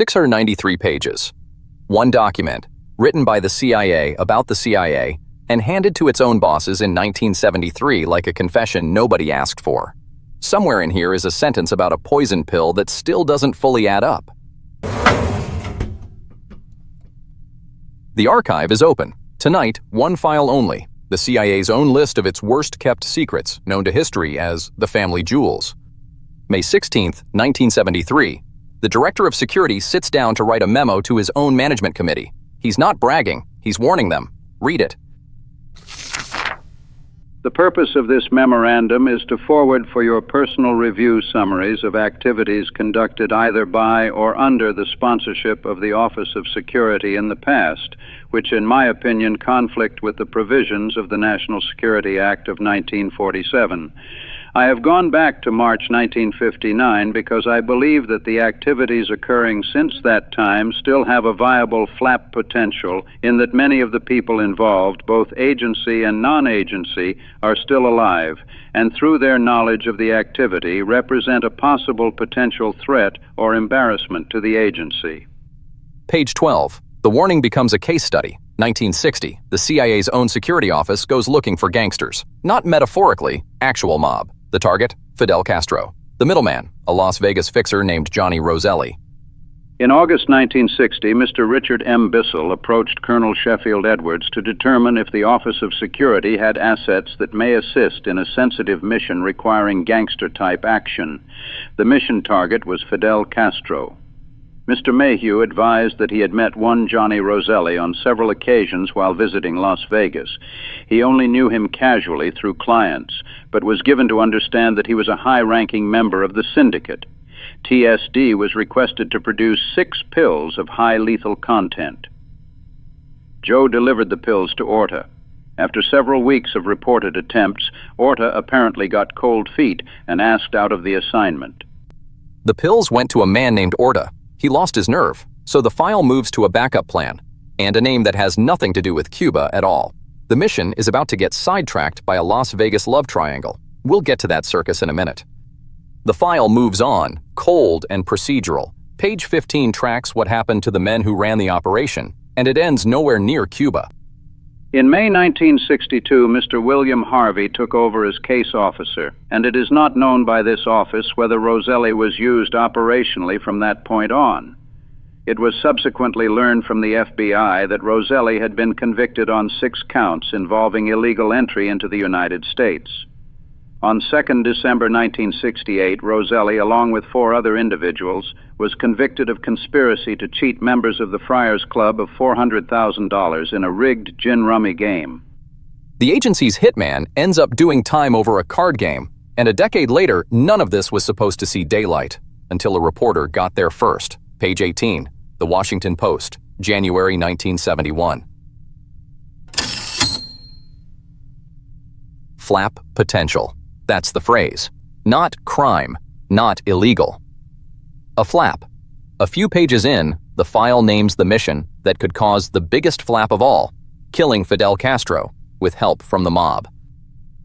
693 pages. One document, written by the CIA about the CIA and handed to its own bosses in 1973 like a confession nobody asked for. Somewhere in here is a sentence about a poison pill that still doesn't fully add up. The archive is open. Tonight, one file only, the CIA's own list of its worst-kept secrets, known to history as the family jewels. May 16, 1973, the Director of Security sits down to write a memo to his own management committee. He's not bragging, he's warning them. Read it. The purpose of this memorandum is to forward for your personal review summaries of activities conducted either by or under the sponsorship of the Office of Security in the past, which in my opinion conflict with the provisions of the National Security Act of 1947. I have gone back to March 1959 because I believe that the activities occurring since that time still have a viable flap potential in that many of the people involved, both agency and non-agency, are still alive, and through their knowledge of the activity represent a possible potential threat or embarrassment to the agency. Page 12. The warning becomes a case study. 1960, the CIA's own security office goes looking for gangsters. Not metaphorically, actual mob. The target, Fidel Castro. The middleman, a Las Vegas fixer named Johnny Roselli. In August 1960, Mr. Richard M. Bissell approached Colonel Sheffield Edwards to determine if the Office of Security had assets that may assist in a sensitive mission requiring gangster-type action. The mission target was Fidel Castro. Mr. Mayhew advised that he had met one Johnny Roselli on several occasions while visiting Las Vegas. He only knew him casually through clients, but was given to understand that he was a high-ranking member of the syndicate. TSD was requested to produce 6 pills of high lethal content. Joe delivered the pills to Orta. After several weeks of reported attempts, Orta apparently got cold feet and asked out of the assignment. The pills went to a man named Orta. He lost his nerve, so the file moves to a backup plan, and a name that has nothing to do with Cuba at all. The mission is about to get sidetracked by a Las Vegas love triangle. We'll get to that circus in a minute. The file moves on, cold and procedural. Page 15 tracks what happened to the men who ran the operation, and it ends nowhere near Cuba. In May 1962, Mr. William Harvey took over as case officer, and it is not known by this office whether Roselli was used operationally from that point on. It was subsequently learned from the FBI that Roselli had been convicted on 6 counts involving illegal entry into the United States. On 2 December 1968, Roselli, along with 4 other individuals, was convicted of conspiracy to cheat members of the Friars Club of $400,000 in a rigged gin-rummy game. The agency's hitman ends up doing time over a card game, and a decade later, none of this was supposed to see daylight, until a reporter got there first. Page 18, The Washington Post, January 1971. Flap potential. That's the phrase. Not crime, not illegal. A flap. A few pages in, the file names the mission that could cause the biggest flap of all, killing Fidel Castro, with help from the mob.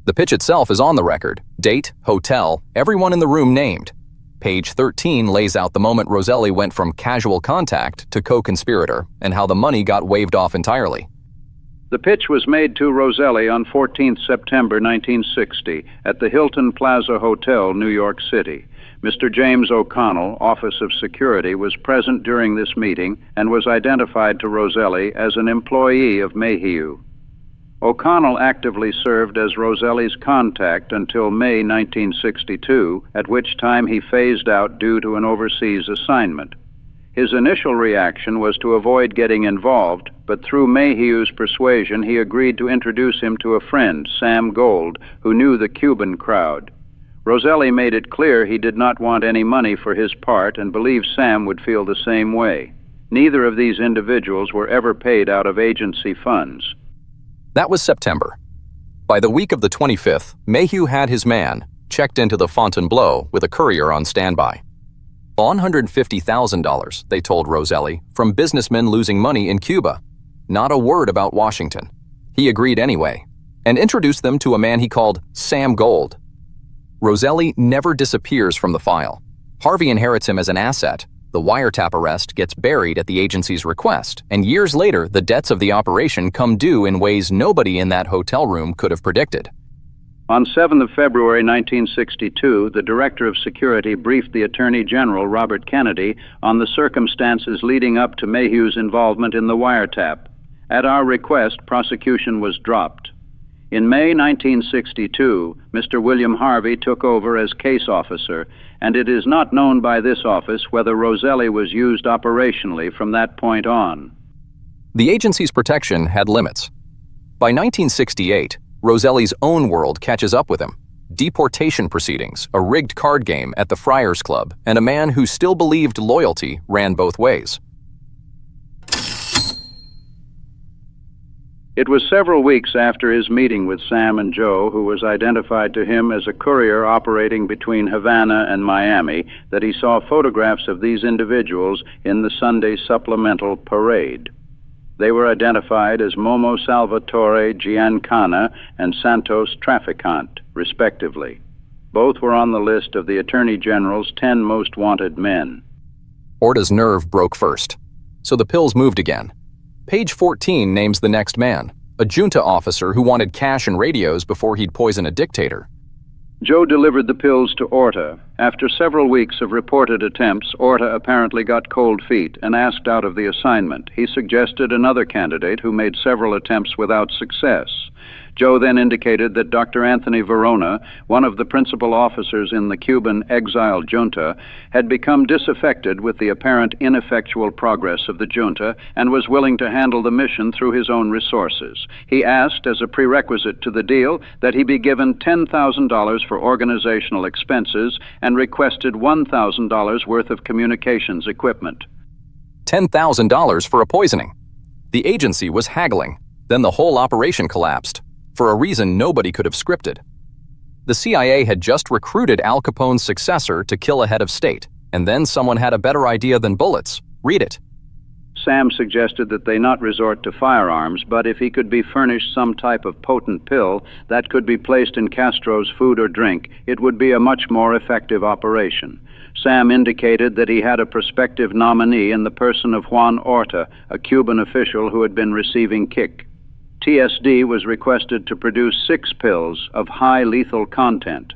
The pitch itself is on the record. Date, hotel, everyone in the room named. Page 13 lays out the moment Roselli went from casual contact to co-conspirator and how the money got waved off entirely. The pitch was made to Roselli on 14 September 1960 at the Hilton Plaza Hotel, New York City. Mr. James O'Connell, Office of Security, was present during this meeting and was identified to Roselli as an employee of Mayhew. O'Connell actively served as Roselli's contact until May 1962, at which time he phased out due to an overseas assignment. His initial reaction was to avoid getting involved, but through Mayhew's persuasion, he agreed to introduce him to a friend, Sam Gold, who knew the Cuban crowd. Roselli made it clear he did not want any money for his part and believed Sam would feel the same way. Neither of these individuals were ever paid out of agency funds. That was September. By the week of the 25th, Mayhew had his man checked into the Fontainebleau with a courier on standby. $150,000, they told Roselli, from businessmen losing money in Cuba. Not a word about Washington. He agreed anyway, and introduced them to a man he called Sam Gold. Roselli never disappears from the file. Harvey inherits him as an asset. The wiretap arrest gets buried at the agency's request, and years later, the debts of the operation come due in ways nobody in that hotel room could have predicted. On 7th of February 1962, the Director of Security briefed the Attorney General, Robert Kennedy, on the circumstances leading up to Mayhew's involvement in the wiretap. At our request, prosecution was dropped. In May 1962, Mr. William Harvey took over as case officer, and it is not known by this office whether Roselli was used operationally from that point on. The agency's protection had limits. By 1968, Roselli's own world catches up with him. Deportation proceedings, a rigged card game at the Friars Club, and a man who still believed loyalty ran both ways. It was several weeks after his meeting with Sam and Joe, who was identified to him as a courier operating between Havana and Miami, that he saw photographs of these individuals in the Sunday supplemental parade. They were identified as Momo Salvatore Giancana and Santos Traficant, respectively. Both were on the list of the Attorney General's 10 most wanted men. Orta's nerve broke first, so the pills moved again. Page 14 names the next man, a junta officer who wanted cash and radios before he'd poison a dictator. Joe delivered the pills to Orta. After several weeks of reported attempts, Orta apparently got cold feet and asked out of the assignment. He suggested another candidate who made several attempts without success. Joe then indicated that Dr. Anthony Verona, one of the principal officers in the Cuban exile junta, had become disaffected with the apparent ineffectual progress of the junta and was willing to handle the mission through his own resources. He asked, as a prerequisite to the deal, that he be given $10,000 for organizational expenses and requested $1,000 worth of communications equipment. $10,000 for a poisoning. The agency was haggling. Then the whole operation collapsed, for a reason nobody could have scripted. The CIA had just recruited Al Capone's successor to kill a head of state, and then someone had a better idea than bullets. Read it. Sam suggested that they not resort to firearms, but if he could be furnished some type of potent pill that could be placed in Castro's food or drink, it would be a much more effective operation. Sam indicated that he had a prospective nominee in the person of Juan Orta, a Cuban official who had been receiving kick. TSD was requested to produce 6 pills of high lethal content.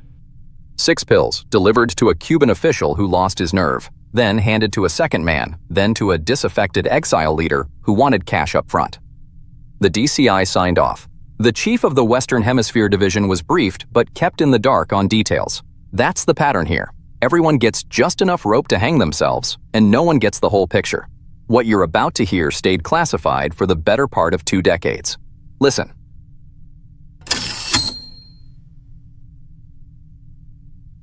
6 pills delivered to a Cuban official who lost his nerve, then handed to a second man, then to a disaffected exile leader who wanted cash up front. The DCI signed off. The chief of the Western Hemisphere Division was briefed but kept in the dark on details. That's the pattern here. Everyone gets just enough rope to hang themselves, and no one gets the whole picture. What you're about to hear stayed classified for the better part of 2 decades. Listen.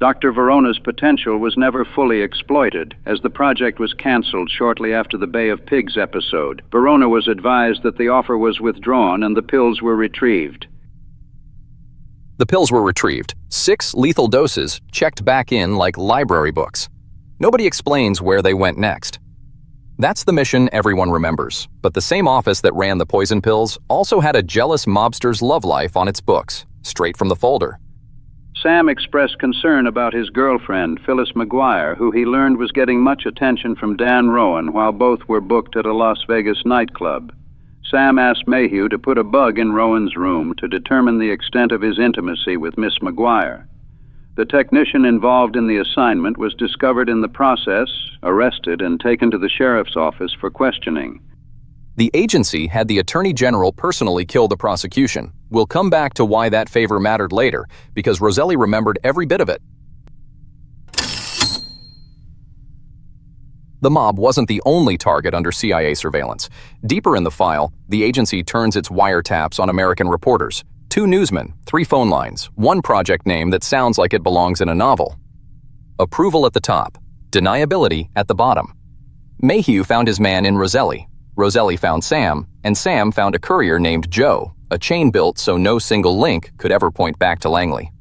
Dr. Verona's potential was never fully exploited, as the project was canceled shortly after the Bay of Pigs episode. Verona was advised that the offer was withdrawn and the pills were retrieved. The pills were retrieved, 6 lethal doses checked back in like library books. Nobody explains where they went next. That's the mission everyone remembers, but the same office that ran the poison pills also had a jealous mobster's love life on its books, straight from the folder. Sam expressed concern about his girlfriend, Phyllis McGuire, who he learned was getting much attention from Dan Rowan while both were booked at a Las Vegas nightclub. Sam asked Mayhew to put a bug in Rowan's room to determine the extent of his intimacy with Miss McGuire. The technician involved in the assignment was discovered in the process, arrested, and taken to the sheriff's office for questioning. The agency had the Attorney General personally kill the prosecution. We'll come back to why that favor mattered later, because Roselli remembered every bit of it. The mob wasn't the only target under CIA surveillance. Deeper in the file, the agency turns its wiretaps on American reporters. 2 newsmen, 3 phone lines, 1 project name that sounds like it belongs in a novel. Approval at the top, deniability at the bottom. Mayhew found his man in Roselli. Roselli found Sam, and Sam found a courier named Joe, a chain built so no single link could ever point back to Langley.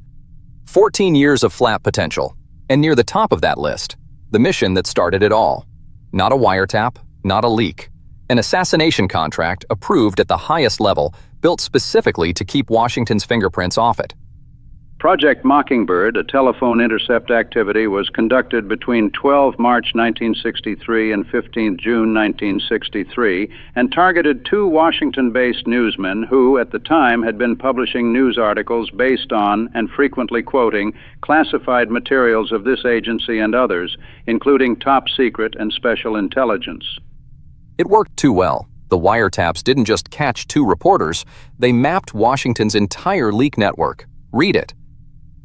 14 years of flap potential, and near the top of that list, the mission that started it all. Not a wiretap, not a leak. An assassination contract approved at the highest level, built specifically to keep Washington's fingerprints off it. Project Mockingbird, a telephone intercept activity, was conducted between 12 March 1963 and 15 June 1963 and targeted two Washington-based newsmen who, at the time, had been publishing news articles based on and frequently quoting classified materials of this agency and others, including top secret and special intelligence. It worked too well. The wiretaps didn't just catch two reporters, they mapped Washington's entire leak network. Read it.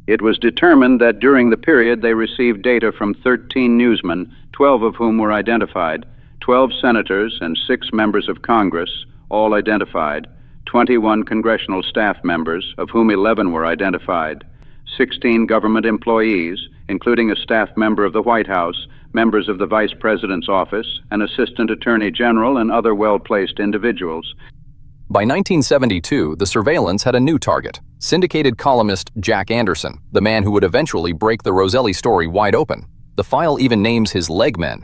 It was determined that during the period they received data from 13 newsmen, 12 of whom were identified, 12 senators and 6 members of Congress, all identified, 21 congressional staff members, of whom 11 were identified, 16 government employees, including a staff member of the White House, members of the Vice President's office, an Assistant Attorney General, and other well-placed individuals. By 1972, the surveillance had a new target, syndicated columnist Jack Anderson, the man who would eventually break the Roselli story wide open. The file even names his legmen.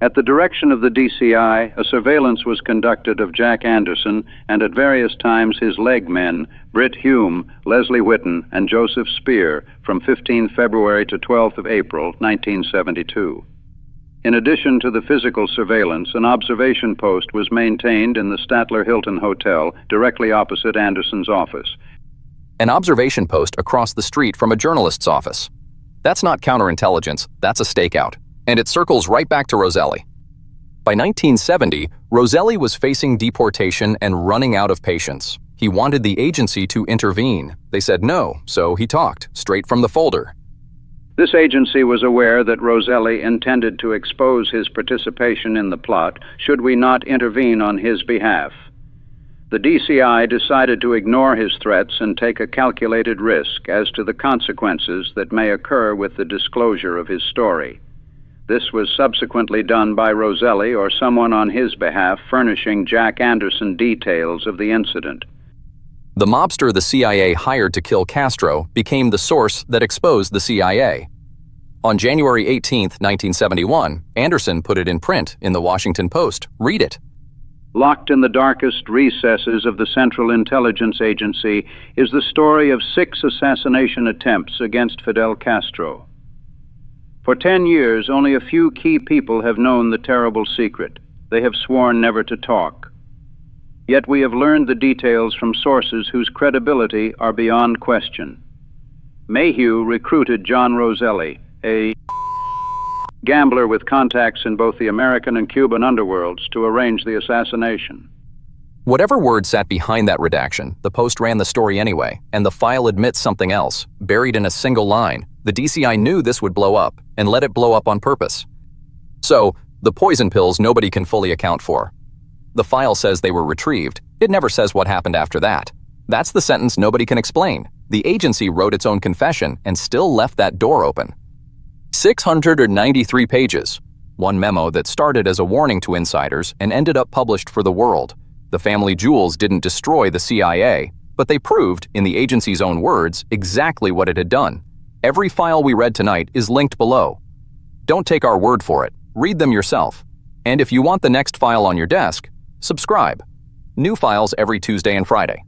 At the direction of the DCI, a surveillance was conducted of Jack Anderson and at various times his legmen, Britt Hume, Leslie Whitten, and Joseph Spear, from 15 February to 12th of April, 1972. In addition to the physical surveillance, an observation post was maintained in the Statler Hilton Hotel directly opposite Anderson's office. An observation post across the street from a journalist's office. That's not counterintelligence, that's a stakeout. And it circles right back to Roselli. By 1970, Roselli was facing deportation and running out of patience. He wanted the agency to intervene. They said no, so he talked, straight from the folder. This agency was aware that Roselli intended to expose his participation in the plot should we not intervene on his behalf. The DCI decided to ignore his threats and take a calculated risk as to the consequences that may occur with the disclosure of his story. This was subsequently done by Roselli or someone on his behalf furnishing Jack Anderson details of the incident. The mobster the CIA hired to kill Castro became the source that exposed the CIA. On January 18, 1971, Anderson put it in print in the Washington Post. Read it. Locked in the darkest recesses of the Central Intelligence Agency is the story of 6 assassination attempts against Fidel Castro. For 10 years, only a few key people have known the terrible secret. They have sworn never to talk. Yet we have learned the details from sources whose credibility are beyond question. Mayhew recruited John Roselli, a gambler with contacts in both the American and Cuban underworlds, to arrange the assassination. Whatever word sat behind that redaction, the Post ran the story anyway, and the file admits something else, buried in a single line. The DCI knew this would blow up, and let it blow up on purpose. So, the poison pills nobody can fully account for. The file says they were retrieved. It never says what happened after that. That's the sentence nobody can explain. The agency wrote its own confession and still left that door open. 693 pages. One memo that started as a warning to insiders and ended up published for the world. The family jewels didn't destroy the CIA, but they proved, in the agency's own words, exactly what it had done. Every file we read tonight is linked below. Don't take our word for it. Read them yourself. And if you want the next file on your desk, subscribe. New files every Tuesday and Friday.